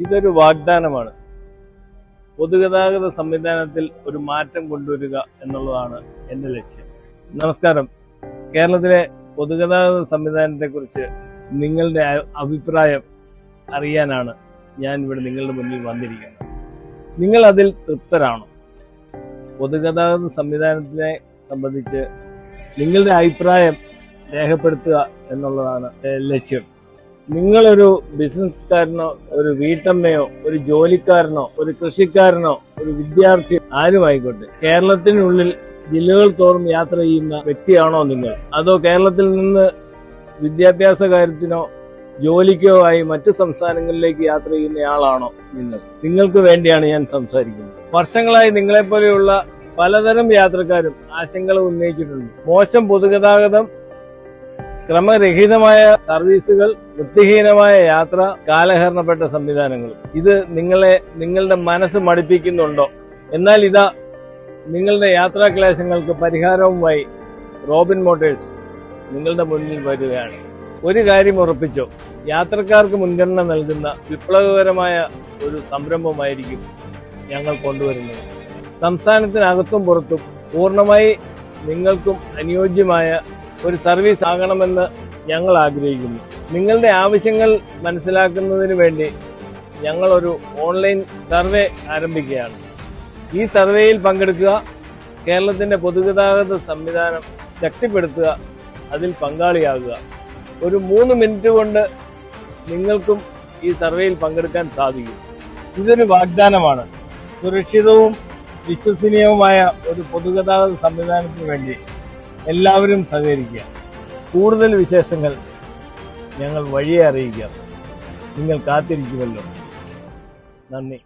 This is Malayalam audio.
ഇതൊരു വാഗ്ദാനമാണ്. പൊതുഗതാഗത സംവിധാനത്തിൽ ഒരു മാറ്റം കൊണ്ടുവരിക എന്നുള്ളതാണ് എൻ്റെ ലക്ഷ്യം. നമസ്കാരം. കേരളത്തിലെ പൊതുഗതാഗത സംവിധാനത്തെക്കുറിച്ച് നിങ്ങളുടെ അഭിപ്രായം അറിയാനാണ് ഞാൻ ഇവിടെ നിങ്ങളുടെ മുന്നിൽ വന്നിരിക്കുന്നത്. നിങ്ങൾ അതിൽ തൃപ്തരാണോ? പൊതുഗതാഗത സംവിധാനത്തിനെ സംബന്ധിച്ച് നിങ്ങളുടെ അഭിപ്രായം രേഖപ്പെടുത്തുക എന്നുള്ളതാണ് ലക്ഷ്യം. നിങ്ങളൊരു ബിസിനസ്സുകാരനോ ഒരു വീട്ടമ്മയോ ഒരു ജോലിക്കാരനോ ഒരു കൃഷിക്കാരനോ ഒരു വിദ്യാർത്ഥി ആരുമായിക്കോട്ടെ, കേരളത്തിനുള്ളിൽ ജില്ലകൾ തോറും യാത്ര ചെയ്യുന്ന വ്യക്തിയാണോ നിങ്ങൾ? അതോ കേരളത്തിൽ നിന്ന് വിദ്യാഭ്യാസ കാര്യത്തിനോ ജോലിക്കോ ആയി മറ്റു സംസ്ഥാനങ്ങളിലേക്ക് യാത്ര ചെയ്യുന്നയാളാണോ നിങ്ങൾ? നിങ്ങൾക്ക് വേണ്ടിയാണ് ഞാൻ സംസാരിക്കുന്നത്. വർഷങ്ങളായി നിങ്ങളെപ്പോലെയുള്ള പലതരം യാത്രക്കാരും ആശങ്കകൾ ഉന്നയിച്ചിട്ടുണ്ട്. മോശം പൊതുഗതാഗതം, ക്രമരഹിതമായ സർവീസുകൾ, വൃത്തിഹീനമായ യാത്ര, കാലഹരണപ്പെട്ട സംവിധാനങ്ങൾ. ഇത് നിങ്ങളുടെ മനസ്സ് മടുപ്പിക്കുന്നുണ്ടോ? എന്നാൽ ഇതാ നിങ്ങളുടെ യാത്രാക്ലേശങ്ങൾക്ക് പരിഹാരവുമായി റോബിൻ മോട്ടോഴ്സ് നിങ്ങളുടെ മുന്നിൽ വരികയാണ്. ഒരു കാര്യം ഉറപ്പിച്ചോ, യാത്രക്കാർക്ക് മുൻഗണന നൽകുന്ന വിപ്ലവകരമായ ഒരു സംരംഭമായിരിക്കും ഞങ്ങൾ കൊണ്ടുവരുന്നത്. സംസ്ഥാനത്തിനകത്തും പുറത്തും പൂർണ്ണമായി നിങ്ങൾക്കും അനുയോജ്യമായ ഒരു സർവീസ് ആകണമെന്ന് ഞങ്ങൾ ആഗ്രഹിക്കുന്നു. നിങ്ങളുടെ ആവശ്യങ്ങൾ മനസ്സിലാക്കുന്നതിന് വേണ്ടി ഞങ്ങൾ ഒരു ഓൺലൈൻ സർവേ ആരംഭിക്കുകയാണ്. ഈ സർവേയിൽ പങ്കെടുക്കുക, കേരളത്തിന്റെ പൊതുഗതാഗത സംവിധാനം ശക്തിപ്പെടുത്തുക, അതിൽ പങ്കാളിയാകുക. ഒരു 3 മിനിറ്റ് കൊണ്ട് നിങ്ങൾക്കും ഈ സർവേയിൽ പങ്കെടുക്കാൻ സാധിക്കും. ഇതൊരു വാഗ്ദാനമാണ്. സുരക്ഷിതവും വിശ്വസനീയവുമായ ഒരു പൊതുഗതാഗത സംവിധാനത്തിന് വേണ്ടി എല്ലാവരും സഹകരിക്കുക. കൂടുതൽ വിശേഷങ്ങൾ ഞങ്ങൾ വഴിയെ അറിയിക്കാം. നിങ്ങൾ കാത്തിരിക്കുമല്ലോ. നന്ദി.